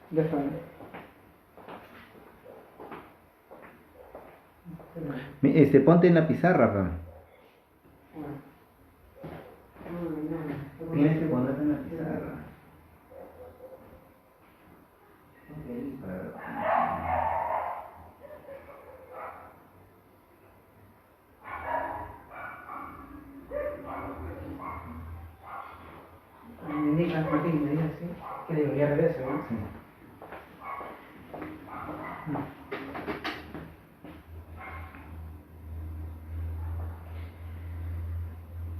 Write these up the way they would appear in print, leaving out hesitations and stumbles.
Déjame. Ponte en la pizarra, pa. Tienes que ponerte en la pizarra. Me digas, Martín, me digas, ¿sí? Que debería regreso, ¿no? Sí.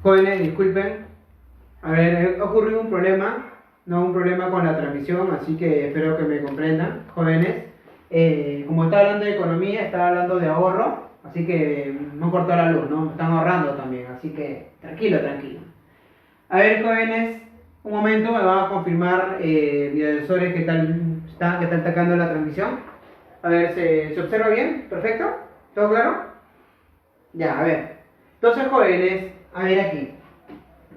Jóvenes, disculpen. A ver, ha ocurrido un problema, no un problema con la transmisión, así que espero que me comprendan, jóvenes. Como estaba hablando de economía, estaba hablando de ahorro, así que no cortó la luz, ¿no? Están ahorrando también, así que tranquilo, tranquilo. A ver, jóvenes, un momento, me van a confirmar videodesores que están atacando la transmisión. A ver, ¿se observa bien? ¿Perfecto? ¿Todo claro? Ya, a ver. Entonces, jóvenes, a ver aquí.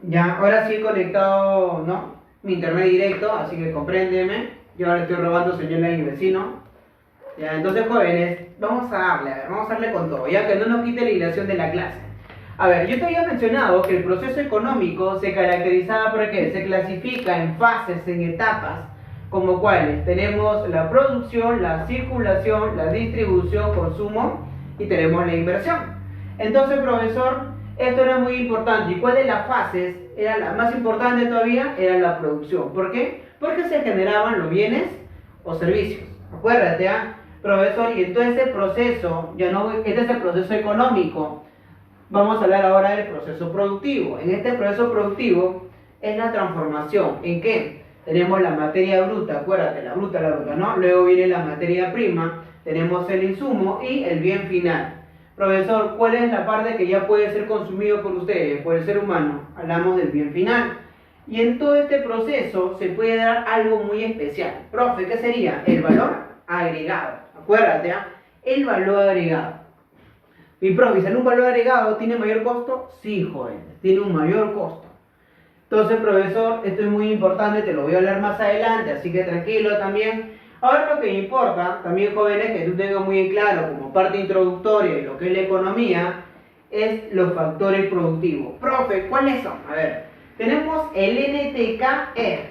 Ya, ahora sí he conectado, ¿no? Mi internet directo, así que compréndeme. Yo ahora estoy robando señal a mi vecino. Ya, entonces, jóvenes, vamos a darle con todo, ya que no nos quite la hilación de la clase. A ver, yo te había mencionado que el proceso económico se caracterizaba por qué se clasifica en fases, en etapas, como cuáles tenemos la producción, la circulación, la distribución, consumo y tenemos la inversión. Entonces, profesor, esto era muy importante. ¿Y cuál de las fases era la más importante todavía? Era la producción. ¿Por qué? Porque se generaban los bienes o servicios. Acuérdate, ¿ah? Profesor, y en todo este proceso, este es el proceso económico. Vamos a hablar ahora del proceso productivo. En este proceso productivo es la transformación. ¿En qué? Tenemos la materia bruta, acuérdate, la bruta, ¿no? Luego viene la materia prima, tenemos el insumo y el bien final. Profesor, ¿cuál es la parte que ya puede ser consumido por ustedes, por el ser humano? Hablamos del bien final. Y en todo este proceso se puede dar algo muy especial. Profe, ¿qué sería? El valor agregado. Acuérdate, ¿ah? El valor agregado. Mi profe, ¿sale un valor agregado tiene mayor costo? Sí, jóvenes, tiene un mayor costo. Entonces, profesor, esto es muy importante, te lo voy a hablar más adelante, así que tranquilo también. Ahora lo que importa, también jóvenes, que tú tengas muy claro como parte introductoria de lo que es la economía, es los factores productivos. Profe, ¿cuáles son? A ver, tenemos el NTK-EG.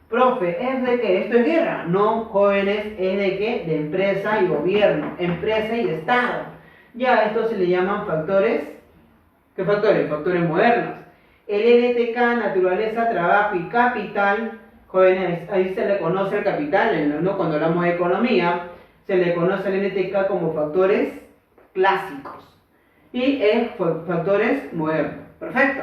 Profe, ¿es de qué? ¿Esto es guerra? No, jóvenes, ¿es de qué? De empresa y gobierno, empresa y Estado. Ya, estos se le llaman factores. ¿Qué factores? Factores modernos. El NTK, naturaleza, trabajo y capital. Jóvenes, ahí se le conoce el capital, ¿no? Cuando hablamos de economía, se le conoce el NTK como factores clásicos. Y es factores modernos. Perfecto.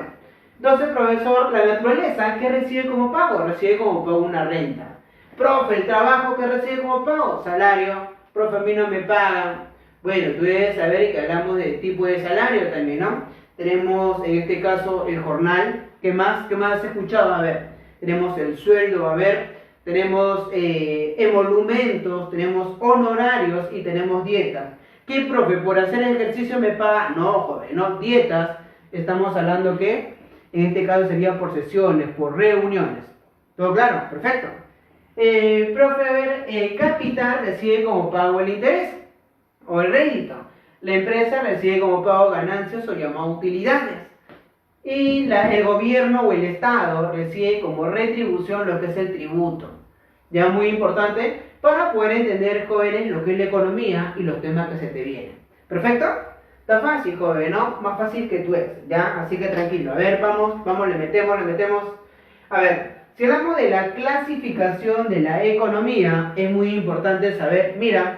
Entonces, profesor, la naturaleza, ¿qué recibe como pago? Recibe como pago una renta. Profe, el trabajo, ¿qué recibe como pago? Salario. Profe, a mí no me pagan. Bueno, tú debes saber que hablamos de tipo de salario también, ¿no? Tenemos en este caso el jornal. ¿Qué más has escuchado? A ver, tenemos el sueldo, a ver, tenemos emolumentos, tenemos honorarios y tenemos dietas. ¿Qué, profe? ¿Por hacer ejercicio me paga? No, joven, no, dietas. Estamos hablando que en este caso sería por sesiones, por reuniones. ¿Todo claro? Perfecto. Profe, a ver, capital recibe como pago el interés o el rédito. La empresa recibe como pago ganancias o llamado utilidades. Y el gobierno o el Estado recibe como retribución lo que es el tributo. Ya muy importante para poder entender, jóvenes, lo que es la economía y los temas que se te vienen. ¿Perfecto? Está fácil, joven, ¿no? Más fácil que tú eres, ¿ya? Así que tranquilo. A ver, vamos, le metemos. A ver, si hablamos de la clasificación de la economía, es muy importante saber, mira,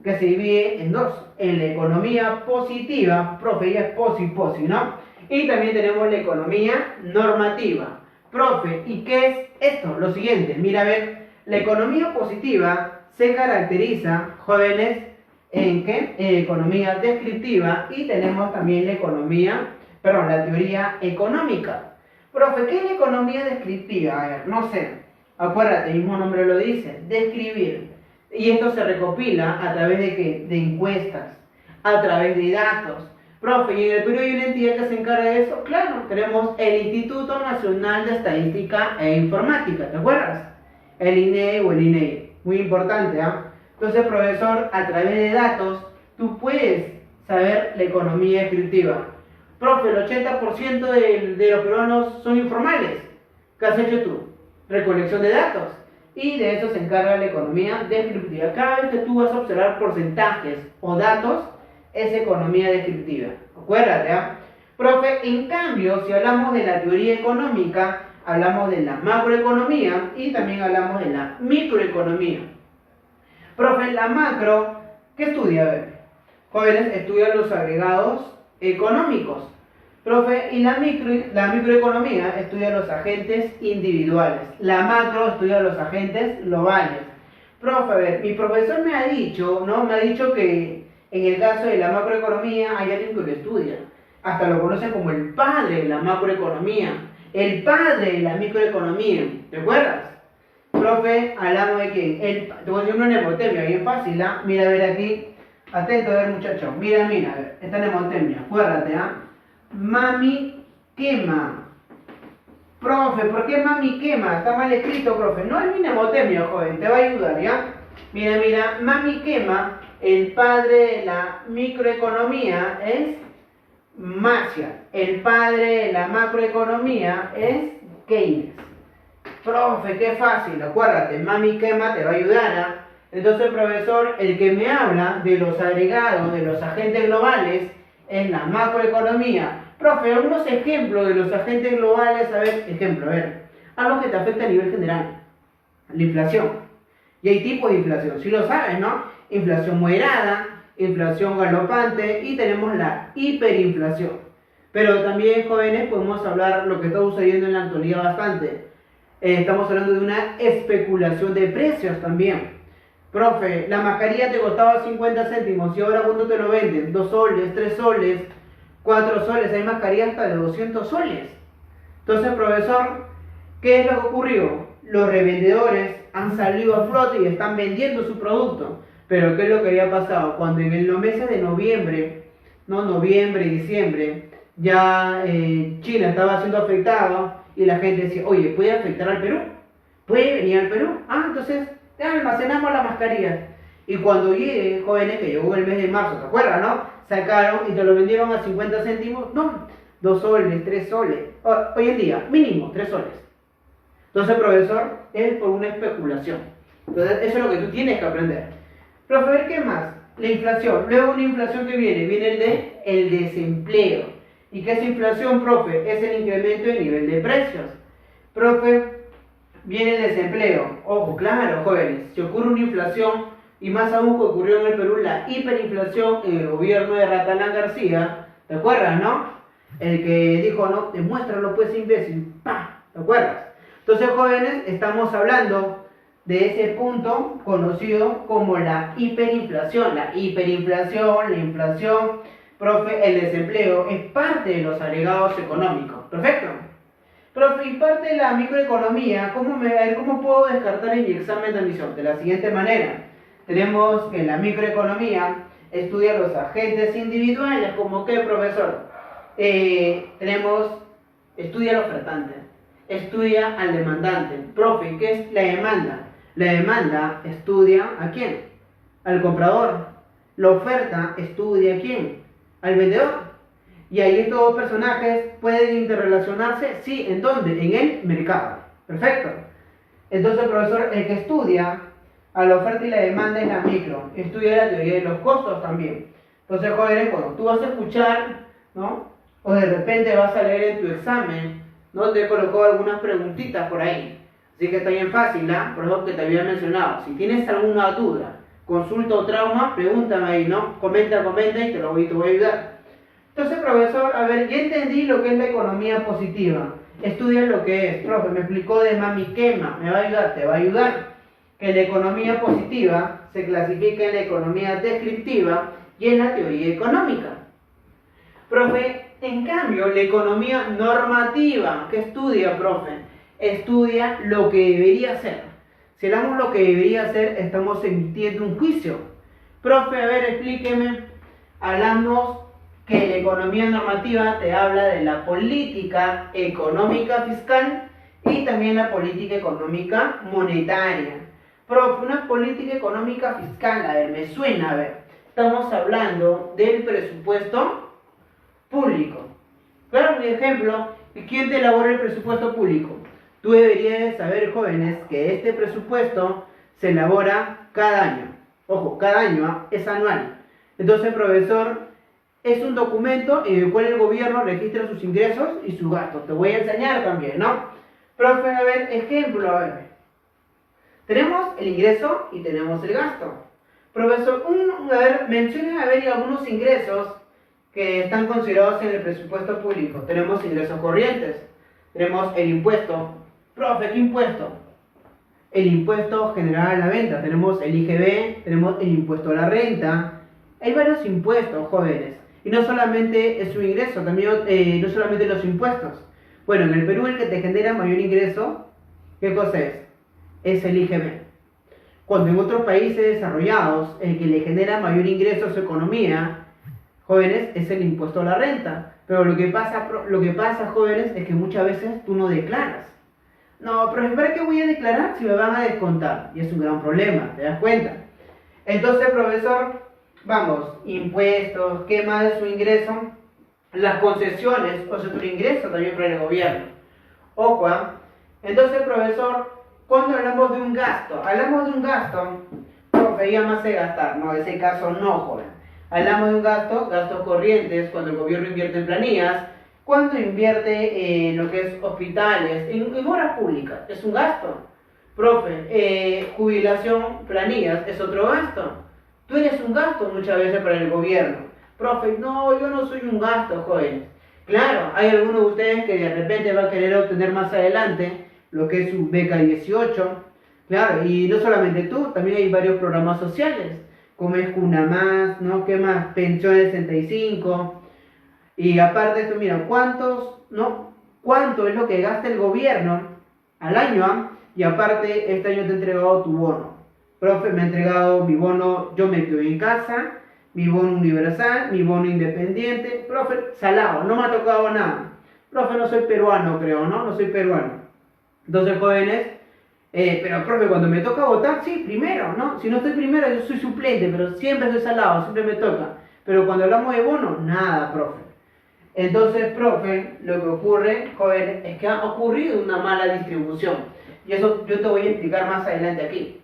que se divide en dos. En la economía positiva, profe, ya es posi, ¿no? Y también tenemos la economía normativa. Profe, ¿y qué es esto? Lo siguiente, mira, a ver, la economía positiva se caracteriza, jóvenes, ¿en qué? En economía descriptiva y tenemos también la teoría económica. Profe, ¿qué es la economía descriptiva? A ver, no sé, acuérdate, el mismo nombre lo dice, describir. Y esto se recopila a través de ¿qué? De encuestas, a través de datos. Profe, ¿y en el Perú hay una entidad que se encarga de eso? Claro, tenemos el Instituto Nacional de Estadística e Informática, ¿te acuerdas? El INE o el INEI. muy importante, ¿ah? Entonces, profesor, a través de datos, tú puedes saber la economía descriptiva. Profe, el 80% de los peruanos son informales. ¿Qué has hecho tú? Recolección de datos. Y de eso se encarga la economía descriptiva. Cada vez que tú vas a observar porcentajes o datos, es economía descriptiva. Acuérdate, ¿ah? Profe, en cambio, si hablamos de la teoría económica, hablamos de la macroeconomía y también hablamos de la microeconomía. Profe, la macro, ¿qué estudia? A ver, jóvenes, estudian los agregados económicos. Profe, y la microeconomía estudia los agentes individuales. La macro estudia los agentes globales. Profe, a ver, mi profesor me ha dicho, ¿no? Me ha dicho que en el caso de la macroeconomía hay alguien que lo estudia. Hasta lo conocen como el padre de la macroeconomía, el padre de la microeconomía. ¿Te acuerdas? Profe, hablamos de quién. Te voy a decir una mnemotemia, bien fácil, ¿ah? Mira, a ver aquí. Atento, a ver, muchachos. Mira, a ver. Esta mnemotemia, acuérdate, ¿ah? Mami quema. Profe, ¿por qué mami quema? Está mal escrito, profe. No es mi mnemotemia, joven. Te va a ayudar, ¿ya? Mira. Mami quema. El padre de la microeconomía es Marshall. El padre de la macroeconomía es Keynes. Profe, qué fácil, acuérdate, mami quema te va a ayudar, ¿ah? Entonces, profesor, el que me habla de los agregados, de los agentes globales, es la macroeconomía. Profe, algunos ejemplos de los agentes globales, a ver, algo que te afecta a nivel general, la inflación. Y hay tipos de inflación, si lo sabes, ¿no? Inflación moderada, inflación galopante y tenemos la hiperinflación. Pero también, jóvenes, podemos hablar lo que está sucediendo en la actualidad bastante. Estamos hablando de una especulación de precios también. Profe, la mascarilla te costaba 50 céntimos y ahora ¿cuánto te lo venden? 2 soles, 3 soles, 4 soles, hay mascarillas hasta de 200 soles. Entonces, profesor, ¿qué es lo que ocurrió? Los revendedores han salido a flote y están vendiendo su producto. Pero ¿qué es lo que había pasado? Cuando en los meses de noviembre y diciembre, ya China estaba siendo afectado y la gente decía, oye, ¿puede afectar al Perú? ¿Puede venir al Perú? Entonces ya almacenamos la mascarilla. Y cuando llegue, jóvenes, que llegó el mes de marzo, ¿te acuerdas, no? Sacaron y te lo vendieron a 50 céntimos, no, 2 soles, 3 soles. Hoy en día, mínimo 3 soles. Entonces, profesor, es por una especulación. Entonces, eso es lo que tú tienes que aprender. Profe, a ver, ¿qué más? La inflación. Luego una inflación que viene el desempleo. ¿Y qué es inflación, profe? Es el incremento del nivel de precios. Profe, viene el desempleo. Ojo, claro, jóvenes, si ocurre una inflación, y más aún que ocurrió en el Perú, la hiperinflación en el gobierno de Ratalán García, ¿te acuerdas, no? El que dijo, no, demuéstralo pues, imbécil, ¡pah! ¿Te acuerdas? Entonces, jóvenes, estamos hablando de ese punto conocido como la hiperinflación. La inflación, profe, el desempleo es parte de los agregados económicos. ¿Perfecto? Profe, y parte de la microeconomía, ¿cómo puedo descartar en mi examen de admisión? De la siguiente manera. Tenemos que la microeconomía estudia los agentes individuales, como qué, profesor. Estudia al ofertante, estudia al demandante. Profe, ¿qué es la demanda? La demanda estudia ¿a quién? Al comprador. La oferta estudia ¿a quién? Al vendedor. Y ahí estos dos personajes pueden interrelacionarse, sí, ¿en dónde? En el mercado. Perfecto. Entonces, profesor, el que estudia a la oferta y la demanda es la micro. Estudia la teoría de los costos también. Entonces, jóvenes, cuando tú vas a escuchar, ¿no? O de repente vas a leer en tu examen, ¿no? Te he colocado algunas preguntitas por ahí. Así que está bien fácil, ¿ah? Por ejemplo, que te había mencionado. Si tienes alguna duda, consulta o trauma, pregúntame ahí, ¿no? Comenta y te voy a ayudar. Entonces, profesor, a ver, ya entendí lo que es la economía positiva. Estudia lo que es. Profe, me explicó de mami quema. ¿Me va a ayudar? Te va a ayudar. Que la economía positiva se clasifica en la economía descriptiva y en la teoría económica. Profe, en cambio, la economía normativa, ¿qué estudia, profe? Estudia lo que debería ser. Si hablamos lo que debería ser, estamos emitiendo un juicio. Profe, a ver, explíqueme. Hablamos que la economía normativa te habla de la política económica fiscal y también la política económica monetaria. Profe, una política económica fiscal, a ver, me suena, a ver. Estamos hablando del presupuesto público. Claro, por ejemplo, ¿quién te elabora el presupuesto público? Tú deberías saber, jóvenes, que este presupuesto se elabora cada año. Ojo, cada año, es anual. Entonces, profesor, es un documento en el cual el gobierno registra sus ingresos y sus gastos. Te voy a enseñar también, ¿no? Profe, a ver, ejemplo, a ver. Tenemos el ingreso y tenemos el gasto. Profesor, a ver, mencionen a ver algunos ingresos que están considerados en el presupuesto público. Tenemos ingresos corrientes, tenemos el impuesto. Profe, ¿qué impuesto? El impuesto general a la venta, tenemos el IGB, tenemos el impuesto a la renta. Hay varios impuestos, jóvenes. Y no solamente es un ingreso, también no solamente los impuestos. Bueno, en el Perú el que te genera mayor ingreso, ¿qué cosa es? Es el IGB. Cuando en otros países desarrollados el que le genera mayor ingreso a su economía, jóvenes, es el impuesto a la renta. Pero lo que pasa, jóvenes, es que muchas veces tú no declaras. No, pero ¿para qué voy a declarar si me van a descontar? Y es un gran problema, ¿te das cuenta? Entonces, profesor, vamos, impuestos, ¿qué más es su ingreso? Las concesiones, o sea, tu ingreso también para el gobierno. Ojo, ¿eh? Entonces, profesor, cuando hablamos de un gasto, profe, ya más sé gastar, no, en ese caso no, joven. Hablamos de un gasto, gastos corrientes, cuando el gobierno invierte en planillas, cuando invierte en lo que es hospitales, en obras públicas, es un gasto. Profe, jubilación, planillas, es otro gasto. Tú eres un gasto muchas veces para el gobierno. Profe, no, yo no soy un gasto, jóvenes. Claro, hay algunos de ustedes que de repente va a querer obtener más adelante lo que es su beca 18. Claro, y no solamente tú, también hay varios programas sociales, como es Cuna Más, ¿no? ¿Qué más? Pensión 65. Y aparte de esto, mira, ¿cuánto es lo que gasta el gobierno al año? Y aparte, este año te he entregado tu bono. Profe, me ha entregado mi bono, yo me quedo en casa, mi bono universal, mi bono independiente. Profe, salado, no me ha tocado nada. Profe, no soy peruano, creo, ¿no? No soy peruano. Entonces, jóvenes, pero profe, cuando me toca votar, sí, primero, ¿no? Si no estoy primero, yo soy suplente, pero siempre soy salado, siempre me toca. Pero cuando hablamos de bono, nada, profe. Entonces, profe, lo que ocurre, jóvenes, es que ha ocurrido una mala distribución. Y eso yo te voy a explicar más adelante aquí.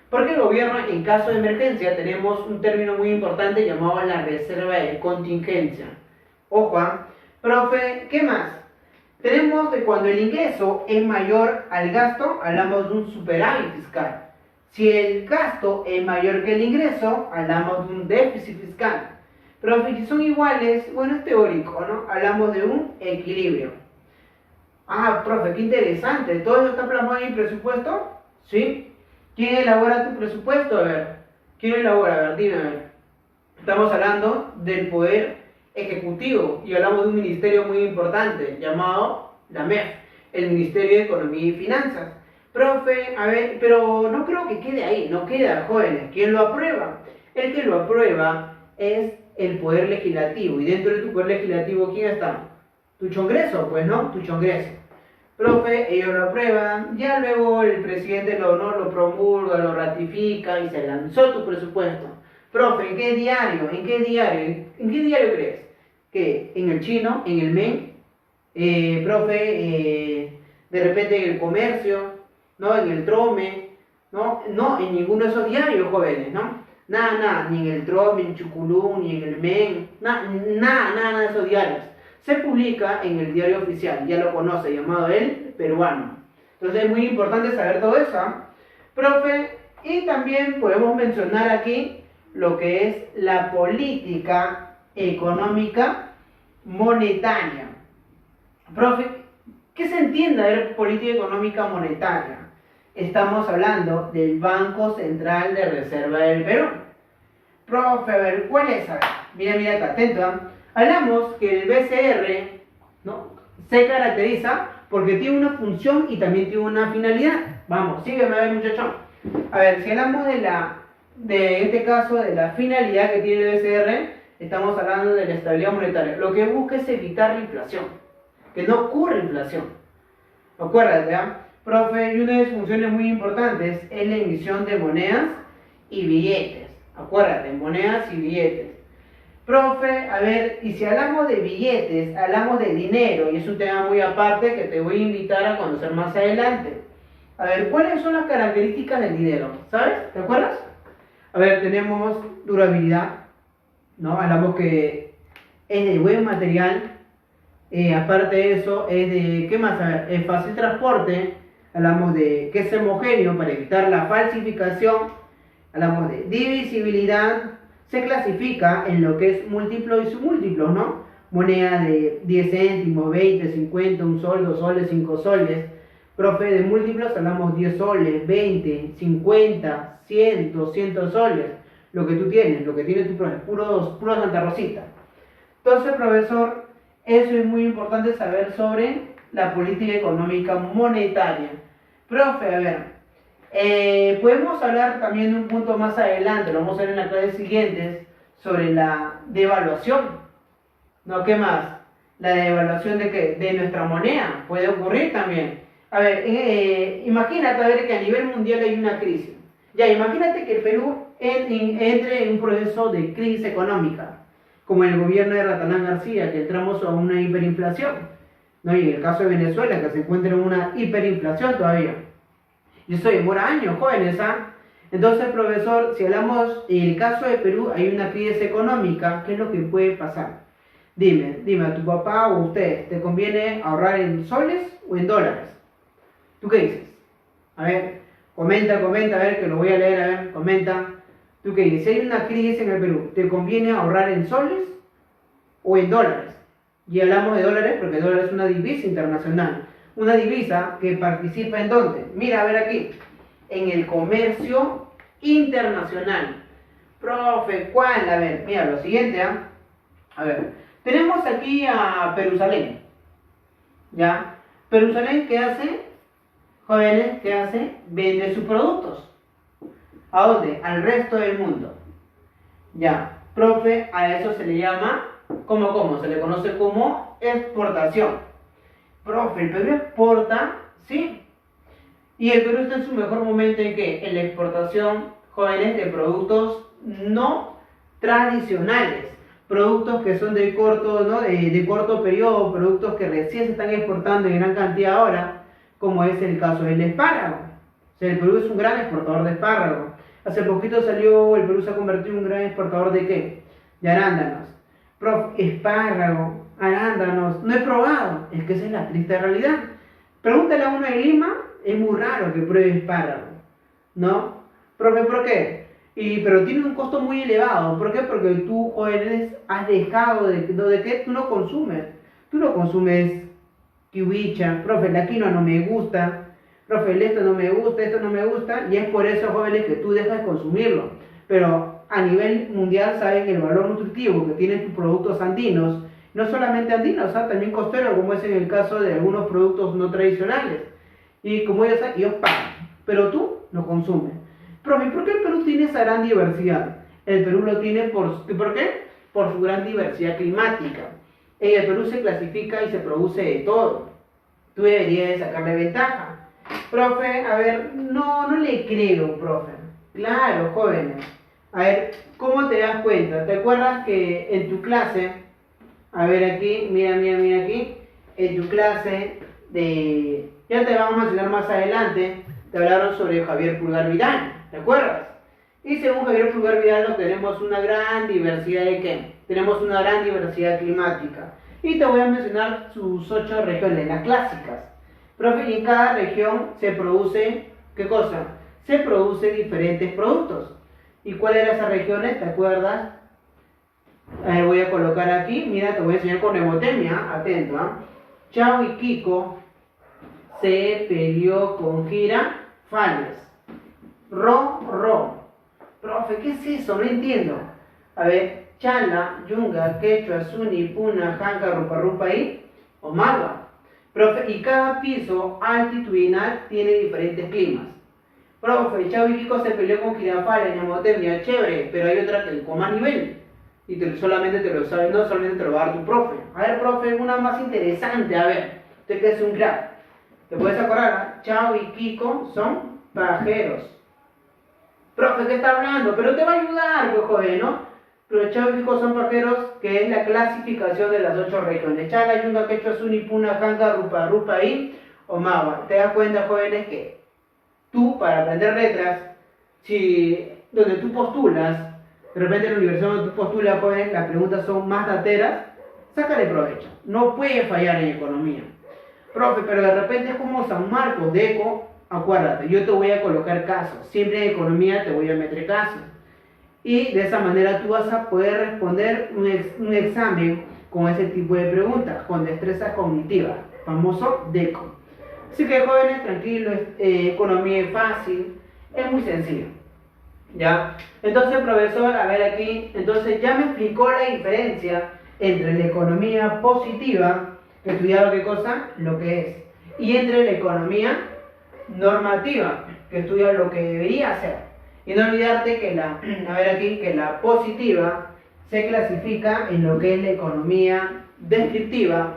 Porque el gobierno, en caso de emergencia, tenemos un término muy importante llamado la reserva de contingencia. Ojo, profe, ¿qué más? Tenemos que cuando el ingreso es mayor al gasto, hablamos de un superávit fiscal. Si el gasto es mayor que el ingreso, hablamos de un déficit fiscal. Pero si son iguales, bueno, es teórico, ¿no? Hablamos de un equilibrio. Ah, profe, qué interesante. ¿Todo eso está plasmado en el presupuesto? ¿Sí? ¿Quién elabora tu presupuesto? A ver. ¿Quién elabora? A ver, dime, a ver. Estamos hablando del poder ejecutivo y hablamos de un ministerio muy importante llamado la MEF, el Ministerio de Economía y Finanzas. Profe, a ver, pero no creo que quede ahí, no queda, jóvenes. ¿Quién lo aprueba? El que lo aprueba es el poder legislativo. Y dentro de tu poder legislativo, ¿quién está? Tu Congreso, pues, ¿no? Tu Congreso. Profe, ellos lo aprueban, ya luego el presidente lo promulga, lo ratifica y se lanzó tu presupuesto. Profe, ¿en qué diario? ¿En qué diario crees? ¿Qué? ¿En el Chino? ¿En el MEN? Profe, de repente en el Comercio, ¿no? En el Trome, ¿no? No, en ninguno de esos diarios, jóvenes, ¿no? Nada, ni en el Trome, ni en Chuculú, ni en el MEN, nada de esos diarios. Se publica en el diario oficial, ya lo conoce, llamado El Peruano. Entonces es muy importante saber todo eso, ¿eh? Profe, y también podemos mencionar aquí lo que es la política económica monetaria. Profe, ¿qué se entiende de política económica monetaria? Estamos hablando del Banco Central de Reserva del Perú. Profe, a ver, ¿cuál es? Mira acá, atento, ¿eh? Hablamos que el BCR, ¿no?, se caracteriza porque tiene una función y también tiene una finalidad. Vamos, sígueme a ver, muchachón. A ver, si hablamos de este caso, de la finalidad que tiene el BCR, estamos hablando de la estabilidad monetaria. Lo que busca es evitar la inflación, que no ocurra inflación. Acuérdate, ¿eh? Profe, y una de sus funciones muy importantes es la emisión de monedas y billetes. Acuérdate, monedas y billetes. Profe, a ver, y si hablamos de billetes, hablamos de dinero, y es un tema muy aparte que te voy a invitar a conocer más adelante. A ver, ¿cuáles son las características del dinero? ¿Sabes? ¿Te acuerdas? A ver, tenemos durabilidad, ¿no? Hablamos que es de buen material, aparte de eso, es de, ¿qué más? A ver, es fácil transporte, hablamos de que es homogéneo para evitar la falsificación, hablamos de divisibilidad, se clasifica en lo que es múltiplo y submúltiplos, ¿no? Moneda de 10 céntimos, 20, 50, 1 sol, 2 soles, 5 soles. Profe, de múltiplos hablamos 10 soles, 20, 50, 100, 200 soles. Lo que tú tienes, lo que tiene tu profe, puros Santa Rosita. Entonces, profesor, eso es muy importante saber sobre la política económica monetaria. Profe, a ver, podemos hablar también de un punto más adelante, lo vamos a ver en las clases siguientes, sobre la devaluación. ¿No? ¿Qué más? La devaluación de ¿qué? De nuestra moneda. Puede ocurrir también. A ver, imagínate a ver, que a nivel mundial hay una crisis. Ya, imagínate que el Perú entre en un proceso de crisis económica, como en el gobierno de Ratanán García, que entramos a una hiperinflación, ¿no? Y en el caso de Venezuela, que se encuentra en una hiperinflación todavía. Y eso demora años, jóvenes, ¿ah? Entonces, profesor, si hablamos en el caso de Perú, hay una crisis económica, ¿qué es lo que puede pasar? Dime a tu papá o a usted, ¿te conviene ahorrar en soles o en dólares? ¿Tú qué dices? A ver, comenta, a ver, que lo voy a leer, a ver, comenta. ¿Tú qué dices? Si hay una crisis en el Perú, ¿te conviene ahorrar en soles o en dólares? Y hablamos de dólares porque el dólar es una divisa internacional. Una divisa que participa ¿en dónde? Mira, a ver aquí, en el comercio internacional. Profe, ¿cuál? A ver, mira, lo siguiente, ¿ah? A ver, tenemos aquí a Perusalén, ¿ya? Perusalén, ¿qué hace? Jóvenes, ¿qué hace? Vende sus productos. ¿A dónde? Al resto del mundo. Ya, profe, a eso se le llama, ¿cómo? Se le conoce como exportación. Profe, ¿el Perú exporta? Sí. Y el Perú está en su mejor momento ¿en qué? En la exportación, jóvenes, de productos no tradicionales. Productos que son de corto, ¿no? de corto periodo, productos que recién se están exportando en gran cantidad ahora, como es el caso del espárrago. O sea, el Perú es un gran exportador de espárrago. Hace poquito salió, el Perú se ha convertido en un gran exportador ¿de qué? De arándanos. Prof, espárrago, arándanos, no he probado. Es que esa es la triste realidad. Pregúntale a uno de Lima, es muy raro que pruebe espárrago, ¿no? Profe, ¿por qué? Pero tiene un costo muy elevado. ¿Por qué? Porque tú, jóvenes, has dejado de qué tú no consumes. Tú no consumes kiwicha. Profe, la quinoa no me gusta. Profe, esto no me gusta. Y es por eso, jóvenes, que tú dejas de consumirlo. Pero a nivel mundial saben el valor nutritivo que tienen tus productos andinos. No solamente andinos, también costeros, como es en el caso de algunos productos no tradicionales. Y como ellos pagan. Pero tú no consumes. Profe, ¿por qué el Perú tiene esa gran diversidad? El Perú lo tiene ¿por qué? Por su gran diversidad climática. El Perú se clasifica y se produce de todo. Tú deberías sacarle ventaja. Profe, a ver, no le creo, profe. Claro, jóvenes. A ver, ¿cómo te das cuenta? ¿Te acuerdas que en tu clase, a ver aquí, mira aquí, en tu clase ya te vamos a mencionar más adelante, te hablaron sobre Javier Pulgar Vidal, ¿te acuerdas? Y según Javier Pulgar Vidal tenemos una gran diversidad ¿de qué? Tenemos una gran diversidad climática. Y te voy a mencionar sus 8 regiones, las clásicas. Profe, y en cada región se produce, ¿qué cosa? Se produce diferentes productos. ¿Y cuáles eran esas regiones? ¿Te acuerdas? A ver, voy a colocar aquí, mira, te voy a enseñar con hemotemia, atento, ¿ah? Chao y Kiko se peleó con Girafales. Ro. Profe, ¿qué es eso? No entiendo. A ver, Chala, Yunga, Quechua, Suni, Puna, Janca, Rupa y Omagua. Profe, y cada piso altitudinal tiene diferentes climas. Profe, Chao y Kiko se peleó con Girafales en hemotermia, chévere, pero hay otra que con más nivel. Y solamente te lo sabe, no solamente te lo va a dar tu profe. A ver, profe, una más interesante, a ver, usted que es un crack. ¿Te puedes acordar? Chao y Kiko son pajeros. Profe, ¿qué está hablando? Pero te va a ayudar, pues, joven, ¿no? Pero Chao y Kiko son pajeros, que es la clasificación de las 8 regiones. Chala, Yunga, Quechua, Suni, Puna, Janga, Rupa, Rupa y Omawa. ¿Te das cuenta, jóvenes, que tú, para aprender letras, si donde tú postulas, de repente en la universidad donde tú postulas, jóvenes, las preguntas son más dateras, sácale provecho. No puede fallar en economía. Profe, pero de repente es como San Marcos, Deco, acuérdate, yo te voy a colocar casos. Siempre en economía te voy a meter casos. Y de esa manera tú vas a poder responder un examen con ese tipo de preguntas, con destreza cognitiva, famoso DECO. Así que jóvenes, tranquilos, economía es fácil, es muy sencillo. ¿Ya? Entonces, profesor, a ver aquí, entonces ya me explicó la diferencia entre la economía positiva, que estudiaba qué cosa, lo que es, y entre la economía normativa, que estudia lo que debería ser. Y no olvidarte que que la positiva se clasifica en lo que es la economía descriptiva,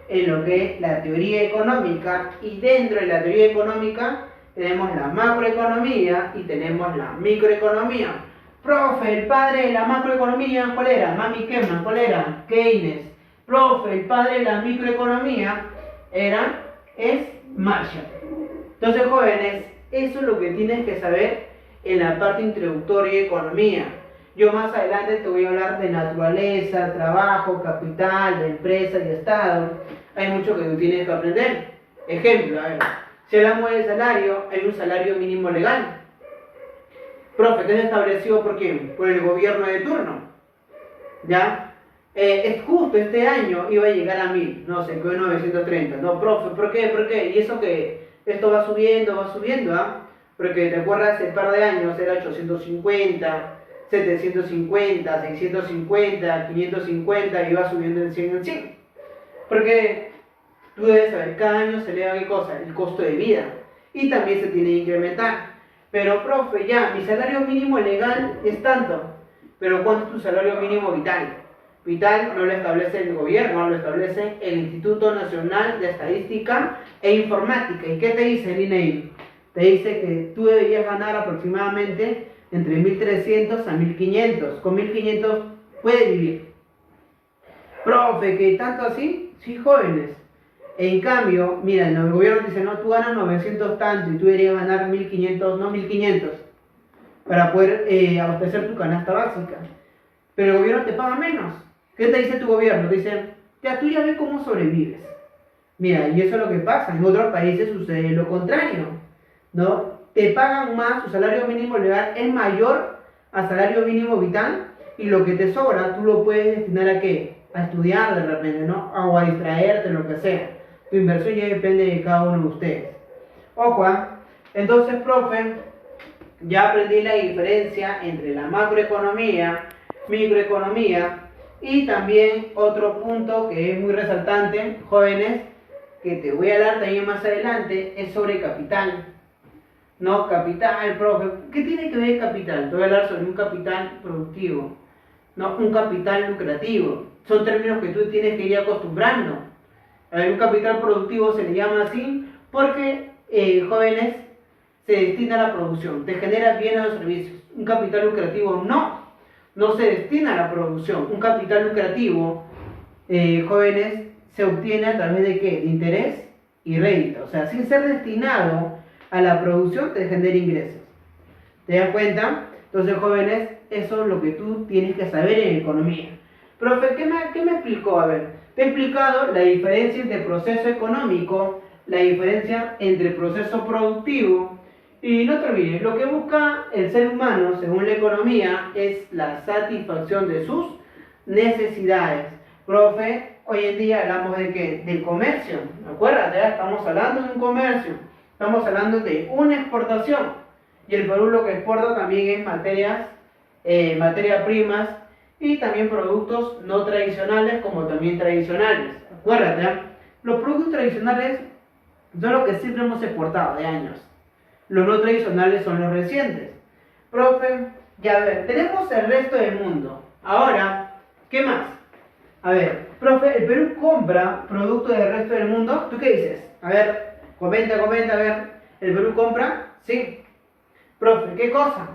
en lo que es la teoría económica, y dentro de la teoría económica tenemos la macroeconomía y tenemos la microeconomía. Profe, el padre de la macroeconomía, ¿cuál era? Mami Kema, ¿cuál era? Keynes. Profe, el padre de la microeconomía es Marshall. Entonces, jóvenes, eso es lo que tienes que saber en la parte introductoria de economía. Yo más adelante te voy a hablar de naturaleza, trabajo, capital, de empresa y Estado. Hay mucho que tú tienes que aprender. Ejemplo, a ver, si hablamos del salario, hay un salario mínimo legal. Profe, ¿qué es establecido por quién? Por el gobierno de turno. ¿Ya? Es justo este año iba a llegar a 1000, no sé, quedó 930. No, profe, ¿por qué? ¿Por qué? Y eso que esto va subiendo, ¿ah? Porque te acuerdas, hace un par de años era 850, 750, 650, 550 y va subiendo en 100 en 100. Porque tú debes saber, cada año se eleva ¿qué cosa? El costo de vida. Y también se tiene que incrementar. Pero, profe, ya, mi salario mínimo legal es tanto. Pero ¿cuánto es tu salario mínimo vital? Vital no lo establece el gobierno, lo establece el Instituto Nacional de Estadística e Informática. ¿Y qué te dice el INEI? Te dice que tú deberías ganar aproximadamente entre 1.300 a 1.500. Con 1.500 puedes vivir. Profe, ¿qué tanto así? Sí, jóvenes. En cambio, mira, el gobierno dice, no, tú ganas 900 tanto y tú deberías ganar 1.500, no 1.500, para poder abastecer tu canasta básica. Pero el gobierno te paga menos. ¿Qué te dice tu gobierno? Te dice, ya tú ya ves cómo sobrevives. Mira, y eso es lo que pasa. En otros países sucede lo contrario, ¿no? Te pagan más, tu salario mínimo legal es mayor al salario mínimo vital, y lo que te sobra tú lo puedes destinar ¿a qué? A estudiar de repente, ¿no? O a distraerte, lo que sea. Tu inversión ya depende de cada uno de ustedes. Ojo, ¿eh? Entonces, profe, ya aprendí la diferencia entre la macroeconomía, microeconomía, y también otro punto que es muy resaltante, jóvenes, que te voy a hablar también más adelante, es sobre capital. No, capital, profe, ¿qué tiene que ver capital? Te voy a hablar sobre un capital productivo, no un capital lucrativo. Son términos que tú tienes que ir acostumbrando. A ver, un capital productivo se le llama así porque, jóvenes, se destina a la producción, te genera bienes o servicios. Un capital lucrativo no se destina a la producción. Un capital lucrativo, jóvenes, se obtiene a través de ¿qué? De interés y rédito. O sea, sin ser destinado a la producción, te genera ingresos. ¿Te das cuenta? Entonces, jóvenes, eso es lo que tú tienes que saber en economía. Profe, ¿qué me explicó? A ver, te he explicado la diferencia entre proceso económico, la diferencia entre proceso productivo, y no te olvides, lo que busca el ser humano, según la economía, es la satisfacción de sus necesidades. Profe, hoy en día hablamos de ¿qué? Del comercio. Acuérdate, ¿eh? Estamos hablando de un comercio, estamos hablando de una exportación. Y el Perú lo que exporta también es materias primas y también productos no tradicionales como también tradicionales. Acuérdate, ¿eh? Los productos tradicionales son los que siempre hemos exportado de años. Los no tradicionales son los recientes. Profe, ya a ver, tenemos el resto del mundo. Ahora, ¿qué más? A ver, profe, ¿el Perú compra productos del resto del mundo? ¿Tú qué dices? A ver, Comenta, a ver. ¿El Perú compra? Sí. Profe, ¿qué cosa?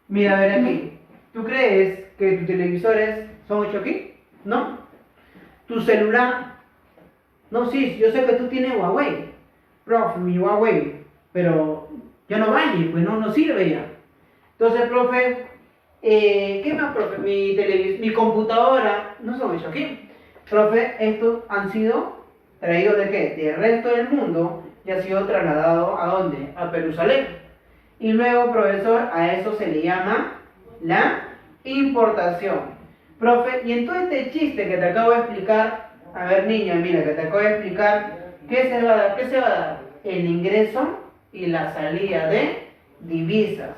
Mira, a ver aquí. ¿Tú crees que tus televisores son hechos aquí? No. ¿Tu celular? No, sí, yo sé que tú tienes Huawei. Profe, mi Huawei. Pero ya no vale, pues no sirve ya. Entonces, profe, ¿qué más, profe? Mi computadora no son hechos aquí. Profe, estos han sido traídos de qué? Del resto del mundo y ha sido trasladado ¿a dónde? A Jerusalén. Y luego, profesor, a eso se le llama la importación. Profe, y en todo este chiste que te acabo de explicar, a ver niña, mira, que te acabo de explicar, ¿qué se va a dar? ¿Qué se va a dar? El ingreso y la salida de divisas.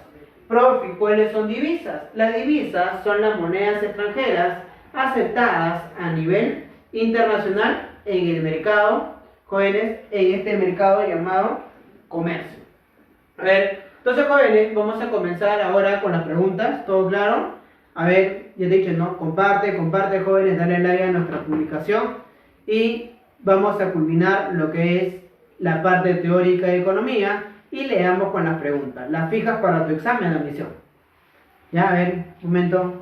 Profe, ¿cuáles son divisas? Las divisas son las monedas extranjeras aceptadas a nivel internacional en el mercado, jóvenes, en este mercado llamado comercio. A ver, entonces jóvenes, vamos a comenzar ahora con las preguntas, ¿todo claro? A ver, ya te he dicho, ¿no? Comparte jóvenes, dale like a nuestra publicación y vamos a culminar lo que es la parte teórica de economía y leamos con las preguntas, las fijas para tu examen de admisión. Ya, a ver, un momento.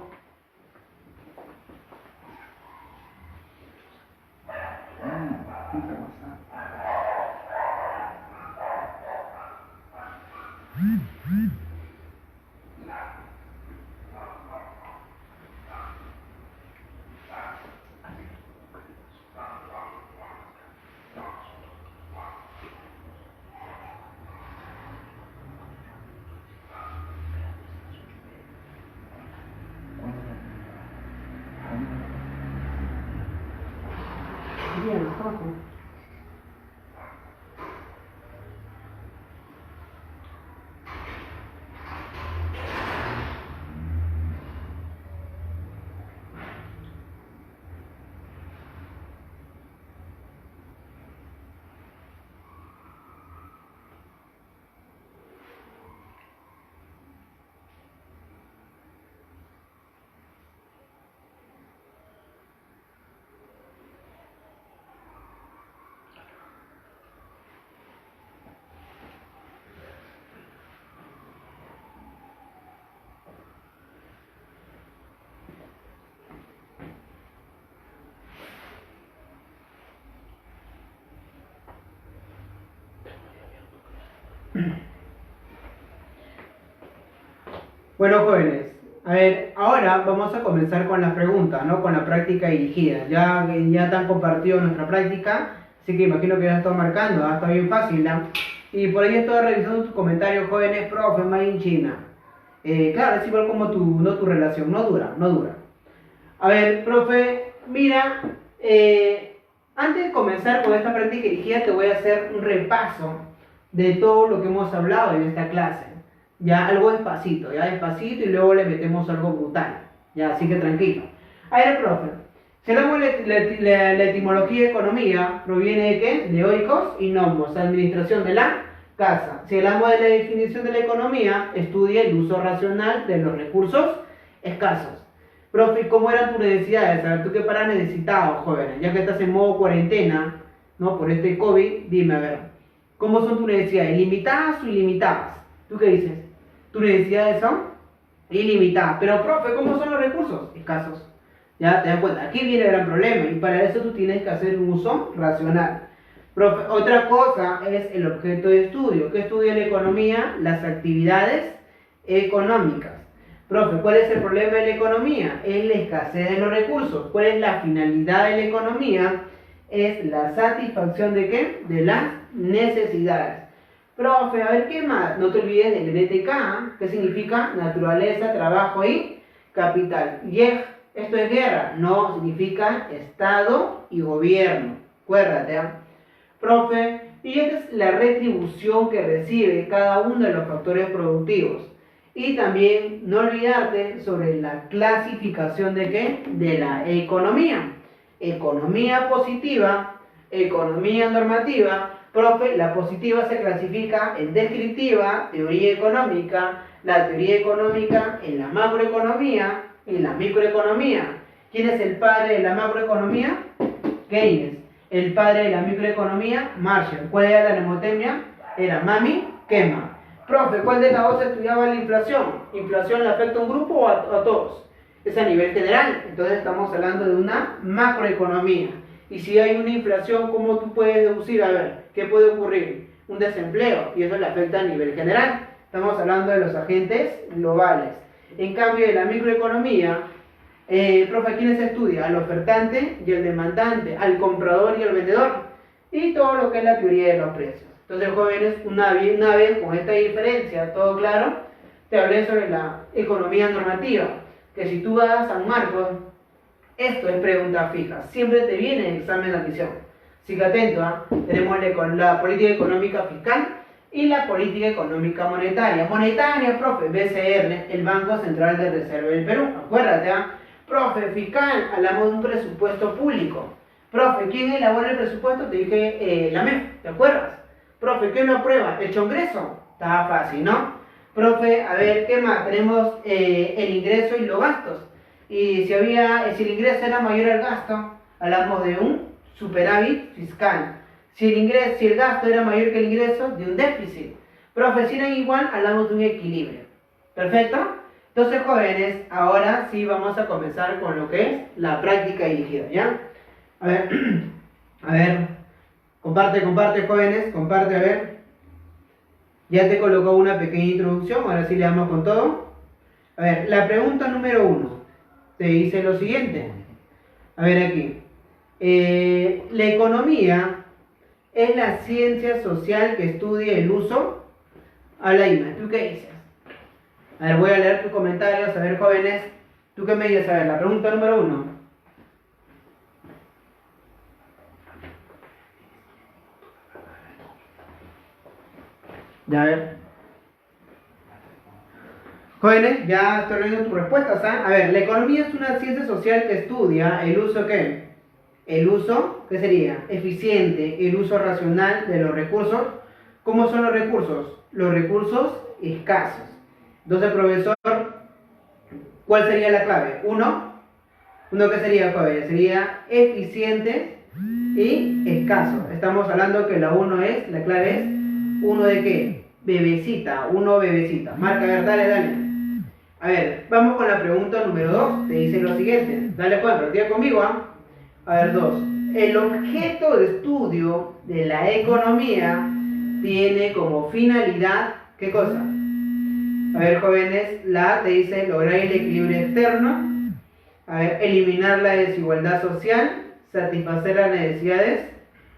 Bien, Jorge. Bueno, jóvenes, a ver, ahora vamos a comenzar con las preguntas, ¿no? Con la práctica dirigida. Ya te han compartido nuestra práctica, así que imagino que ya están marcando, está bien fácil, ¿no? Y por ahí estoy revisando tus comentarios, jóvenes, profe, Made in China. Claro, es igual como tu relación, no dura. A ver, profe, mira, antes de comenzar con esta práctica dirigida te voy a hacer un repaso de todo lo que hemos hablado en esta clase. Ya algo despacito y luego le metemos algo brutal. Ya, así que tranquilo. A ver, profe, si hablamos de la etimología de economía, ¿proviene de qué? De oikos y nomos, administración de la casa. Si hablamos de la definición de la economía, estudia el uso racional de los recursos escasos. Profe, ¿cómo eran tus necesidades? A ver, ¿tú qué para necesitabas, jóvenes? Ya que estás en modo cuarentena, ¿no? Por este COVID, dime, a ver, ¿cómo son tus necesidades? ¿Ilimitadas o ilimitadas? ¿Tú qué dices? Tus necesidades son ilimitadas. Pero, profe, ¿cómo son los recursos? Escasos. Ya te das cuenta, aquí viene el gran problema y para eso tú tienes que hacer un uso racional. Profe, otra cosa es el objeto de estudio. ¿Qué estudia la economía? Las actividades económicas. Profe, ¿cuál es el problema de la economía? Es la escasez de los recursos. ¿Cuál es la finalidad de la economía? Es la satisfacción de ¿qué? De las necesidades. Profe, a ver, ¿qué más? No te olvides del NTK, que significa naturaleza, trabajo y capital. YEG, esto es guerra, no, significa Estado y gobierno. Acuérdate, ¿eh? Profe, y esta es la retribución que recibe cada uno de los factores productivos. Y también no olvidarte sobre la clasificación de ¿qué? De la economía. Economía positiva, economía normativa. Profe, la positiva se clasifica en descriptiva, teoría económica, la teoría económica en la macroeconomía y la microeconomía. ¿Quién es el padre de la macroeconomía? Keynes. El padre de la microeconomía, Marshall. ¿Cuál era la mnemotemia? Era mami, quema. Profe, ¿cuál de las dos estudiaba la inflación? ¿Inflación le afecta a un grupo o a todos? Es a nivel general, entonces estamos hablando de una macroeconomía. Y si hay una inflación, ¿cómo tú puedes deducir? A ver, ¿qué puede ocurrir? Un desempleo, y eso le afecta a nivel general. Estamos hablando de los agentes globales. En cambio, de la microeconomía, profe, ¿quién se estudia? Al ofertante y el demandante, al comprador y al vendedor, y todo lo que es la teoría de los precios. Entonces, jóvenes, una vez con esta diferencia, todo claro, te hablé sobre la economía normativa, que si tú vas a San Marcos, esto es pregunta fija, siempre te viene en examen de admisión. Así que atento, tenemos la política económica fiscal y la política económica monetaria. Monetaria, profe, BCR, el Banco Central de Reserva del Perú. Acuérdate, profe, fiscal, hablamos de un presupuesto público. Profe, ¿quién elabora el presupuesto? Te dije la MEF, ¿te acuerdas? Profe, ¿quién lo aprueba? ¿El Congreso? Estaba fácil, ¿no? Profe, a ver, ¿qué más? Tenemos el ingreso y los gastos. Y si el ingreso era mayor al gasto, hablamos de un superávit fiscal. Si el gasto era mayor que el ingreso, de un déficit. Profe, si eran igual, hablamos de un equilibrio. ¿Perfecto? Entonces, jóvenes, ahora sí vamos a comenzar con lo que es la práctica dirigida, ¿ya? A ver, comparte, jóvenes, comparte, a ver. Ya te colocó una pequeña introducción, ahora sí le damos con todo. A ver, la pregunta número 1 te dice lo siguiente. A ver aquí. La economía es la ciencia social que estudia el uso. Habla Ima, ¿tú qué dices? A ver, voy a leer tus comentarios. A ver, jóvenes, ¿tú qué me dices? A ver, la pregunta número 1. Ya, a ver. Jóvenes, ya estoy leyendo tus respuestas, A ver, la economía es una ciencia social que estudia el uso, ¿qué? El uso, ¿qué sería? Eficiente, el uso racional de los recursos. ¿Cómo son los recursos? Los recursos escasos. Entonces, profesor, ¿cuál sería la clave? Uno, ¿qué sería, jóvenes? Sería eficiente y escaso. Estamos hablando que la clave es uno de qué? Bebecita, bebecita. Marca, a ver, dale. A ver, vamos con la pregunta número 2. Te dice lo siguiente. Dale, pues, practica conmigo, A ver, 2. El objeto de estudio de la economía tiene como finalidad, ¿qué cosa? A ver, jóvenes, la A te dice lograr el equilibrio externo. A ver, eliminar la desigualdad social, satisfacer las necesidades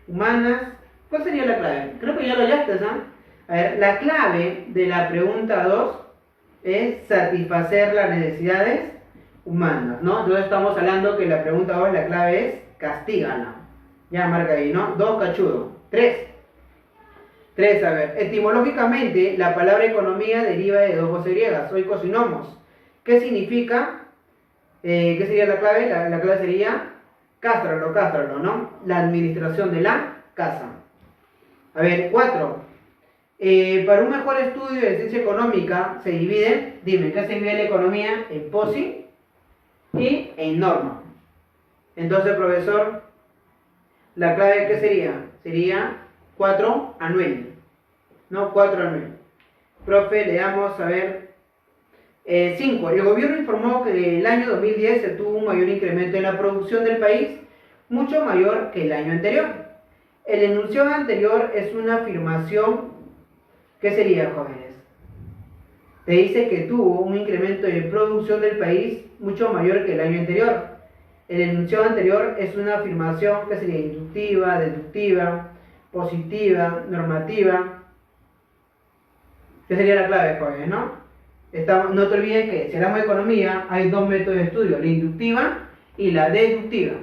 humanas. ¿Cuál sería la clave? Creo que ya lo hallaste, A ver, la clave de la pregunta 2 es satisfacer las necesidades humanas, ¿no? Entonces estamos hablando que la pregunta 2, la clave es castígala. Ya marca ahí, ¿no? 2, cachudo. 3, a ver, etimológicamente la palabra economía deriva de dos voces griegas, oikos y nomos. ¿Qué significa? ¿Qué sería la clave? La clave sería cástralo, ¿no? La administración de la casa. A ver, 4. Para un mejor estudio de ciencia económica se divide, dime, ¿qué se divide la economía? En POSI y en norma. Entonces, profesor, la clave, ¿qué sería? Sería 4 anuel, ¿no? 4 anuel. Profe, le damos a ver 5. El gobierno informó que el año 2010 se tuvo un mayor incremento en la producción del país, mucho mayor que el año anterior. El enunciado anterior es una afirmación. ¿Qué sería, jóvenes? Te dice que tuvo un incremento de producción del país mucho mayor que el año anterior. El enunciado anterior es una afirmación que sería inductiva, deductiva, positiva, normativa. ¿Qué sería la clave, jóvenes, no? No te olvides que si hablamos de economía hay dos métodos de estudio, la inductiva y la deductiva.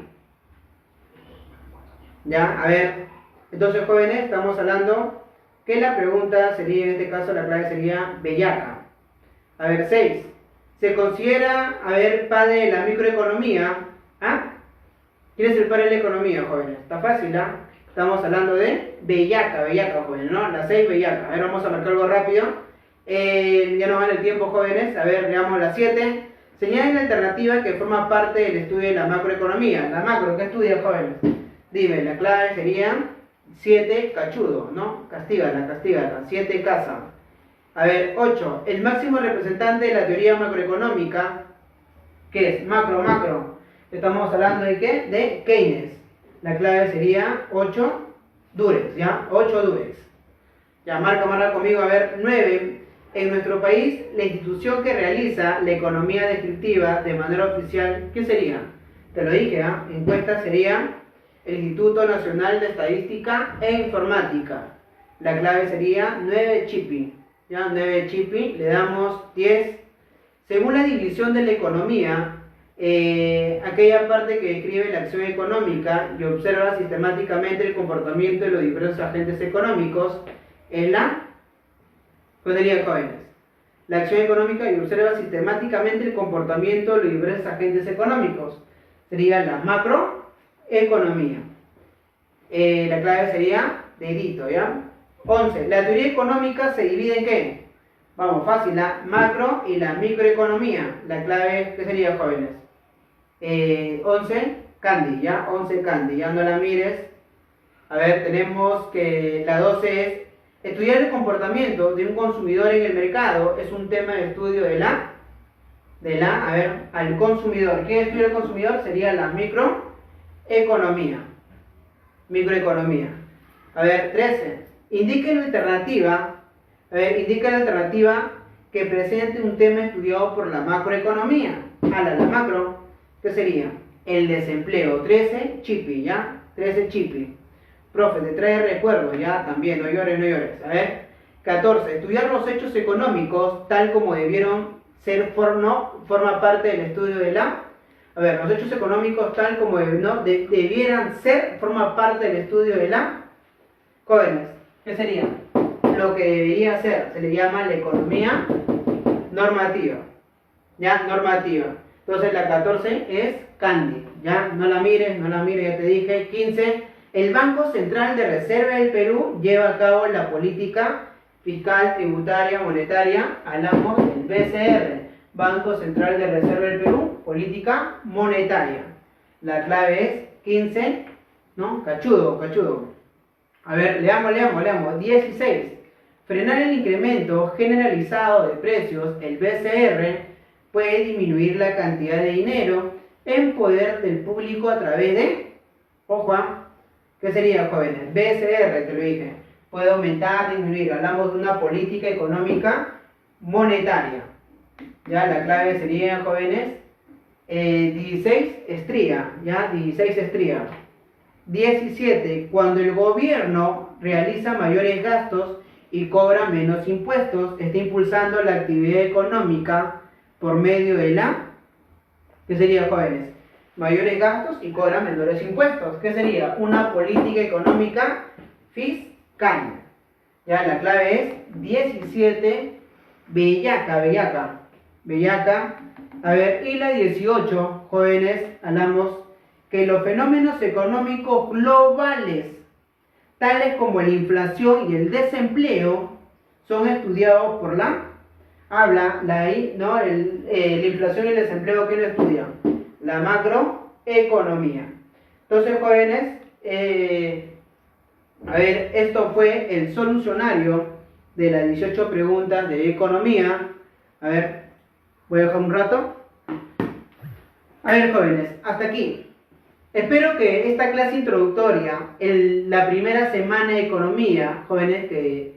¿Ya? A ver, entonces, jóvenes, estamos hablando que la pregunta sería, en este caso, la clave sería bellaca. A ver, 6. Se considera, padre de la microeconomía. ¿Quién es el padre de la economía, jóvenes? Está fácil, Estamos hablando de bellaca, jóvenes, ¿no? La 6, bellaca. A ver, vamos a marcar algo rápido. Ya no va el tiempo, jóvenes. A ver, veamos la 7. Señalen la alternativa que forma parte del estudio de la macroeconomía. La macro, ¿qué estudia, jóvenes? Dime, la clave sería 7 cachudo, ¿no? Castígala, castígala. 7 casa. A ver, 8. El máximo representante de la teoría macroeconómica, ¿qué es? Macro. Estamos hablando de ¿qué? De Keynes. La clave sería 8 Durex, ¿ya? 8 Durex. Ya, marca conmigo. A ver, 9. En nuestro país, la institución que realiza la economía descriptiva de manera oficial, ¿qué sería? Te lo dije, ¿ah? Encuesta sería el Instituto Nacional de Estadística e Informática. La clave sería 9 Chipi. ¿Ya? 9 Chipi, le damos 10. Según la división de la economía, aquella parte que describe la acción económica y observa sistemáticamente el comportamiento de los diversos agentes económicos, es la... ¿Cuál sería, jóvenes? La acción económica y observa sistemáticamente el comportamiento de los diversos agentes económicos. Sería la macroeconomía. La clave sería dedito, ¿ya? 11. La teoría económica se divide en ¿qué? Vamos, fácil, la macro y la microeconomía. La clave, ¿qué sería, jóvenes? 11, Candy, ¿ya? 11 Candy, ya no la mires. A ver, tenemos que la 12 es estudiar el comportamiento de un consumidor en el mercado. Es un tema de estudio a ver, al consumidor. ¿Qué estudia el consumidor? Sería la microeconomía. Microeconomía. A ver, 13. Indique la alternativa. A ver, indica la alternativa que presente un tema estudiado por la macroeconomía. La macro, ¿qué sería? El desempleo. 13, Chipi, ¿ya? 13, Chipi. Profe, te trae recuerdos, ya, también, no llores. A ver, 14. Estudiar los hechos económicos tal como debieron ser, forma parte del estudio de la... A ver, los hechos económicos tal como debieran ser, forma parte del estudio de la... Jóvenes, ¿qué sería? Lo que debería ser, se le llama la economía normativa. ¿Ya? Normativa. Entonces la 14 es Candy, ¿ya? No la mires, ya te dije. 15. El Banco Central de Reserva del Perú lleva a cabo la política fiscal, tributaria, monetaria, hablamos del BCR, Banco Central de Reserva del Perú, política monetaria. La clave es 15, ¿no? Cachudo. A ver, leamos. 16. Frenar el incremento generalizado de precios, el BCR, puede disminuir la cantidad de dinero en poder del público a través de, ojo, ¿qué sería, jóvenes? BCR, te lo dije. Puede aumentar, disminuir. Hablamos de una política económica monetaria. Ya, la clave sería, jóvenes, 16, estría. Ya, 16, estría. 17. Cuando el gobierno realiza mayores gastos y cobra menos impuestos, está impulsando la actividad económica por medio de la... ¿Qué sería, jóvenes? Mayores gastos y cobra menores impuestos. ¿Qué sería? Una política económica fiscal. Ya, la clave es 17, bellaca. A ver, y la 18, jóvenes, hablamos que los fenómenos económicos globales, tales como la inflación y el desempleo, son estudiados por la... la inflación y el desempleo, ¿quién lo estudia? La macroeconomía. Entonces, jóvenes, a ver, esto fue el solucionario de las 18 preguntas de economía. A ver, voy a dejar un rato. A ver, jóvenes, hasta aquí. Espero que esta clase introductoria, la primera semana de economía, jóvenes, que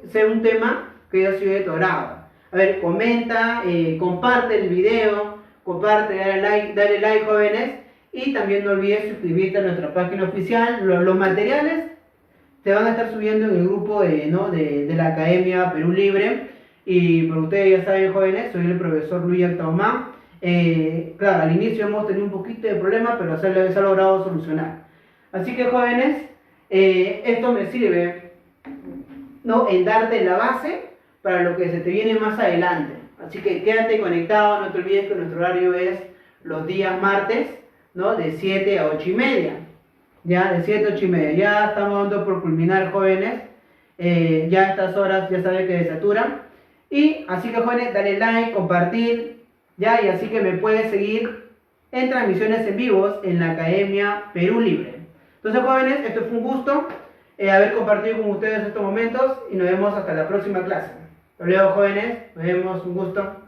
sea un tema que haya sido de tu agrado. A ver, comenta, comparte el video, dale like, jóvenes, y también no olvides suscribirte a nuestra página oficial. Los materiales se van a estar subiendo en el grupo de la Academia Perú Libre, y por ustedes ya saben, jóvenes, soy el profesor Luis Altaomá. Claro, al inicio hemos tenido un poquito de problema, pero se ha logrado solucionar. Así que, jóvenes, esto me sirve, en darte la base para lo que se te viene más adelante. Así que quédate conectado, no te olvides que nuestro horario es los días martes, de 7 a 8 y media. Ya, de 7 a 8 y media. Ya estamos dando por culminar, jóvenes. Ya a estas horas ya sabes que se saturan. Y así que, jóvenes, dale like, compartir. Ya, y así que me puedes seguir en transmisiones en vivos en la Academia Perú Libre. Entonces, jóvenes, esto fue un gusto haber compartido con ustedes estos momentos y nos vemos hasta la próxima clase. Hasta luego, jóvenes. Nos vemos. Un gusto.